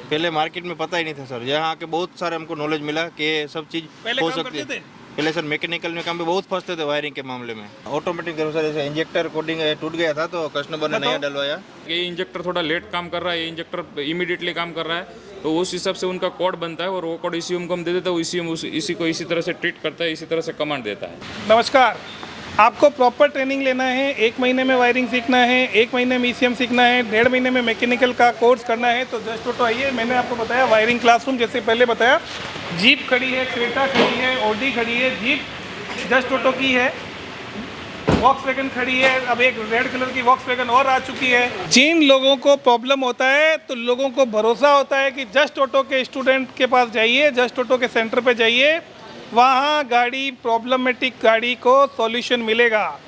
पहले मार्केट में पता ही नहीं था सर, यहाँ आके बहुत सारे हमको नॉलेज मिला कि ये सब चीज़ हो सकती है। पहले सर मैकेनिकल में काम पे बहुत फंसते थे वायरिंग के मामले में। ऑटोमेटिक सर जैसे इंजेक्टर कोडिंग टूट गया था तो कस्टमर ने नया डलवाया। ये इंजेक्टर थोड़ा लेट काम कर रहा है, ये इंजेक्टर इमीडिएटली काम कर रहा है, तो उस हिसाब से उनका कोड बनता है और वो कोड ECU को हम दे देते हैं, इसी को इसी तरह से ट्रीट करता है, इसी तरह से कमांड देता है। नमस्कार, आपको प्रॉपर ट्रेनिंग लेना है, 1 महीने में वायरिंग सीखना है, 1 महीने में ECM सीखना है, 1.5 महीने में मैकेनिकल का कोर्स करना है तो जस्ट ऑटो आइए। मैंने आपको बताया वायरिंग क्लासरूम, जैसे पहले बताया, जीप खड़ी है, क्रेटा खड़ी है, ऑडी खड़ी है, जीप जस्ट ऑटो की है, वॉक्सवैगन खड़ी है, अब एक रेड कलर की वॉक्सवैगन और आ चुकी है। जिन लोगों को प्रॉब्लम होता है तो लोगों को भरोसा होता है कि जस्ट ऑटो के स्टूडेंट के पास जाइए, जस्ट ऑटो के सेंटर पे जाइए, वहाँ गाड़ी प्रॉब्लमेटिक गाड़ी को सॉल्यूशन मिलेगा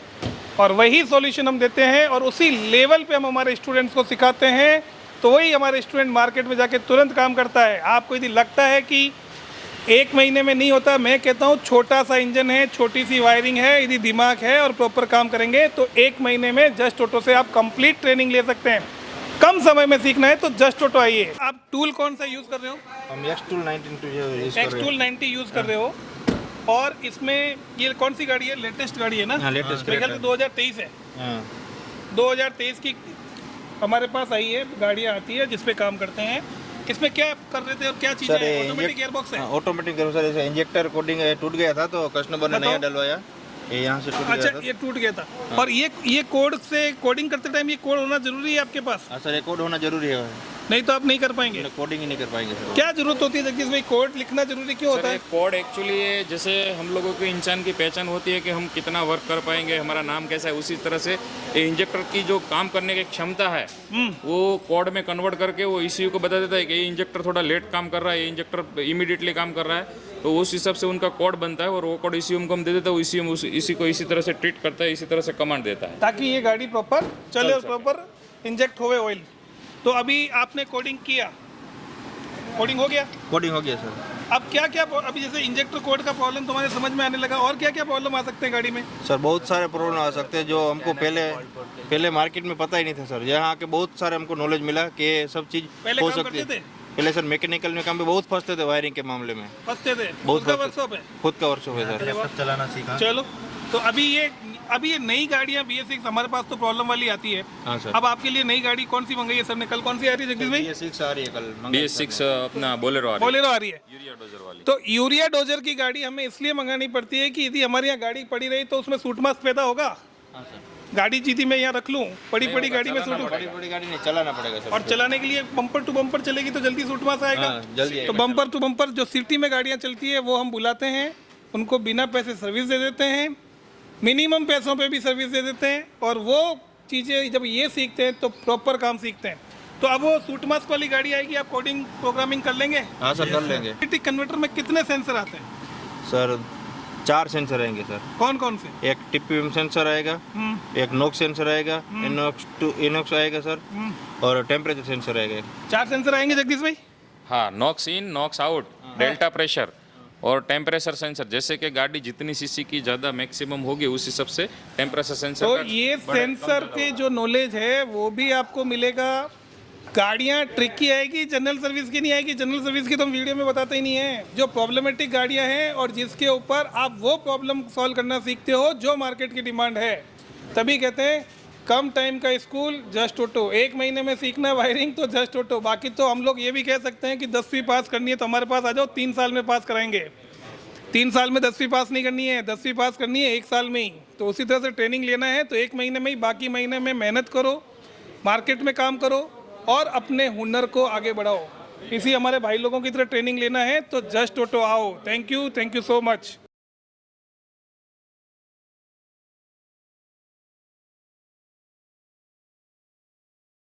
और वही सॉल्यूशन हम देते हैं और उसी लेवल पे हम हमारे स्टूडेंट्स को सिखाते हैं, तो वही हमारे स्टूडेंट मार्केट में जाके तुरंत काम करता है। आपको यदि लगता है कि 1 महीने में नहीं होता, मैं कहता हूँ छोटा सा इंजन है, छोटी सी वायरिंग है, यदि दिमाग है और प्रॉपर काम करेंगे तो 1 महीने में जस्ट ऑटो से आप कंप्लीट ट्रेनिंग ले सकते हैं। कम समय में सीखना है तो जस्ट ऑटो आइए। आप टूल कौन सा यूज़ कर रहे हो? हम X-Tool 90 यूज़ कर रहे हैं। X-Tool 90 यूज़ कर रहे हो और इसमें ये कौन सी गाड़ी है? लेटेस्ट गाड़ी है ना? हाँ, लेटेस्ट मेरे ख्याल से 2023 है। 2023 की हमारे पास आई है, गाड़ियाँ आती है जिस पे काम करते हैं। इसमें क्या कर रहे थे और क्या चीज़ है? ऑटोमेटिक गियरबॉक्स है। ऑटोमेटिक सर जैसे इंजेक्टर कोडिंग टूट गया था तो कस्टमर ने नया डलवाया, ये यहाँ से टूट गया था। अच्छा, ये टूट गया था। और ये कोड से कोडिंग करते टाइम ये कोड होना जरूरी है आपके पास? हाँ सर, ये कोड होना जरूरी है, नहीं तो आप नहीं कर पाएंगे। कोडिंग ही नहीं कर पाएंगे सर। क्या जरूरत होती है जगदीश भाई, कोड लिखना जरूरी क्यों होता है? कोड एक्चुअली जैसे हम लोगों की इंसान की पहचान होती है कि हम कितना वर्क कर पाएंगे, हमारा नाम कैसा है, उसी तरह से इंजेक्टर की जो काम करने की क्षमता है वो कोड में कन्वर्ट करके वो ECU को बता देता है कि ये इंजेक्टर थोड़ा लेट काम कर रहा है, ये इंजेक्टर इमीडिएटली काम कर रहा है, तो उस हिसाब से उनका कोड बनता है और वो कोड ECU को हम दे देते हैं, इसी को इसी तरह से ट्रीट करता है, इसी तरह से कमांड देता है ताकि ये गाड़ी प्रॉपर चले और प्रॉपर इंजेक्ट होवे ऑयल। तो अभी आपने कोडिंग किया, कोडिंग हो गया? कोडिंग हो गया सर। अब क्या क्या अभी जैसे इंजेक्टर कोड का प्रॉब्लम तुम्हारे समझ में आने लगा, और क्या क्या प्रॉब्लम आ सकते हैं गाड़ी में? सर बहुत सारे प्रॉब्लम आ सकते हैं जो हमको पहले मार्केट में पता ही नहीं था सर, यहाँ आके बहुत सारे हमको नॉलेज मिला कि ये सब चीज़ हो सकती है। पहले सर मैकेनिकल में काम पे बहुत फंसते थे वायरिंग के मामले में। फंसते थे? बहुत खुद का वर्कशॉप है? खुद का वर्कशॉप है सर। चलाना सीखा। चलो, तो अभी ये नई गाड़ियाँ BS6 हमारे पास तो प्रॉब्लम वाली आती है। हाँ सर। अब आपके लिए नई गाड़ी कौन सी मंगाई है सर ने? कल कौन सी आ रही है जगदीश भाई? BS6 आ रही है कल। BS6 अपना बोलेरो आ रही है। यूरिया डोजर वाली। तो यूरिया डोजर की गाड़ी हमें इसलिए मंगानी पड़ती है कि यदि हमारे यहाँ गाड़ी पड़ी रही तो उसमें सूट मास पैदा होगा। हाँ सर। गाड़ी जीती मैं यहाँ रख लूँ, बड़ी गाड़ी में सूट, बड़ी गाड़ी नहीं चलाना पड़ेगा सर। और चलाने के लिए बम्पर टू बम्पर चलेगी तो जल्दी सूट मास आएगा। जल्दी। तो बम्पर टू बम्पर जो सिटी में गाड़ियाँ चलती है वो हम बुलाते हैं, उनको बिना पैसे सर्विस दे देते हैं, मिनिमम पैसों पे भी सर्विस दे देते हैं और वो चीज़ें जब ये सीखते हैं तो प्रॉपर काम सीखते हैं। तो अब वो सूट मास्क वाली गाड़ी आएगी, आप कोडिंग प्रोग्रामिंग कर लेंगे? हाँ सर, कर लेंगे। ऑटोमेटिक कन्वर्टर में कितने सेंसर आते हैं सर? 4 सेंसर रहेंगे सर। कौन कौन से? एक TPM सेंसर आएगा, एक नॉक्स सेंसर आएगा, इनॉक्स आएगा सर, और टेम्परेचर सेंसर आएगा। 4 सेंसर आएंगे जगदीश भाई? हाँ, नॉक्स इन, नॉक्स आउट, डेल्टा प्रेशर और टेम्परेचर सेंसर। जैसे कि गाड़ी जितनी सीसी की ज़्यादा मैक्सिमम होगी उस हिसाब से टेम्परेचर सेंसर। तो ये सेंसर के जो नॉलेज है वो भी आपको मिलेगा। गाड़ियाँ ट्रिक की आएगी, जनरल सर्विस की नहीं आएगी। जनरल सर्विस की तो हम वीडियो में बताते ही नहीं है। जो प्रॉब्लमेटिक गाड़ियाँ हैं और जिसके ऊपर आप वो प्रॉब्लम सॉल्व करना सीखते हो जो मार्केट की डिमांड है, तभी कहते हैं कम टाइम का स्कूल जस्ट ऑटो। 1 महीने में सीखना वायरिंग तो जस्ट ऑटो। बाकी तो हम लोग ये भी कह सकते हैं कि 10वीं पास करनी है तो हमारे पास आ जाओ, 3 साल में पास कराएंगे। 3 साल में 10वीं पास नहीं करनी है, 10वीं पास करनी है 1 साल में ही। तो उसी तरह से ट्रेनिंग लेना है तो 1 महीने में ही, बाकी महीने में मेहनत करो, मार्केट में काम करो और अपने हुनर को आगे बढ़ाओ। इसी हमारे भाई लोगों की तरह ट्रेनिंग लेना है तो जस्ट ऑटो आओ। Thank you so much.